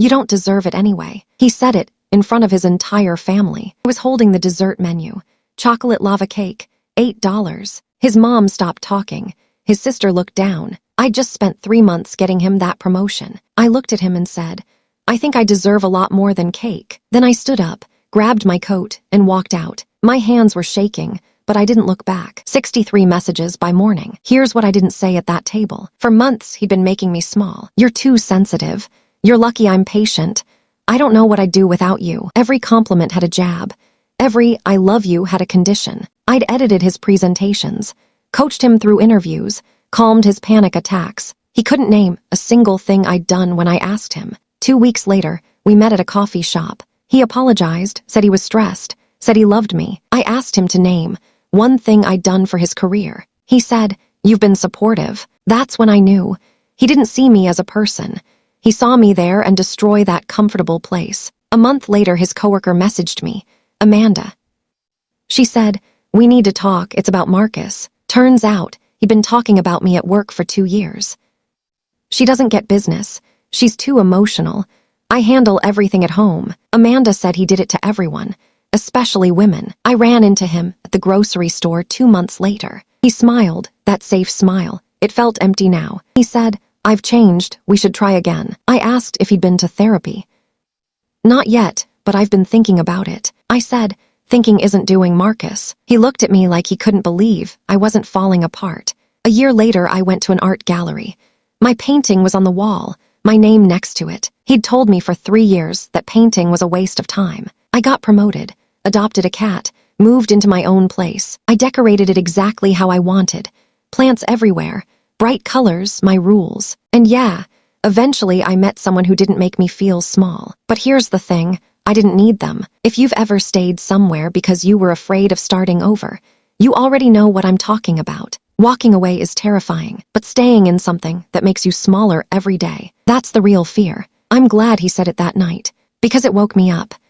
You don't deserve it anyway. He said it in front of his entire family. I was holding the dessert menu. Chocolate lava cake, $8. His mom stopped talking. His sister looked down. I'd just spent 3 months getting him that promotion. I looked at him and said, I think I deserve a lot more than cake. Then I stood up, grabbed my coat, and walked out. My hands were shaking, but I didn't look back. 63 messages by morning. Here's what I didn't say at that table. For months, he'd been making me small. You're too sensitive. You're lucky I'm patient. I don't know what I'd do without you. Every compliment had a jab. Every I love you had a condition. I'd edited his presentations, coached him through interviews, calmed his panic attacks. He couldn't name a single thing I'd done when I asked him. 2 weeks later, we met at a coffee shop. He apologized, said he was stressed, said he loved me. I asked him to name one thing I'd done for his career. He said, You've been supportive. That's when I knew. He didn't see me as a person. He saw me there and destroy that comfortable place. A month later, his coworker messaged me, Amanda. She said, We need to talk. It's about Marcus. Turns out, he'd been talking about me at work for 2 years. She doesn't get business. She's too emotional. I handle everything at home. Amanda said he did it to everyone, especially women. I ran into him at the grocery store 2 months later. He smiled, that safe smile. It felt empty now. He said, I've changed. We should try again. I asked if he'd been to therapy. Not yet, but I've been thinking about it. I said, Thinking isn't doing Marcus. He looked at me like he couldn't believe I wasn't falling apart. A year later, I went to an art gallery. My painting was on the wall, my name next to it. He'd told me for 3 years that painting was a waste of time. I got promoted, adopted a cat, moved into my own place. I decorated it exactly how I wanted. Plants everywhere, bright colors, my rules. And yeah, eventually I met someone who didn't make me feel small. But here's the thing, I didn't need them. If you've ever stayed somewhere because you were afraid of starting over, you already know what I'm talking about. Walking away is terrifying, but staying in something that makes you smaller every day, that's the real fear. I'm glad he said it that night, because it woke me up.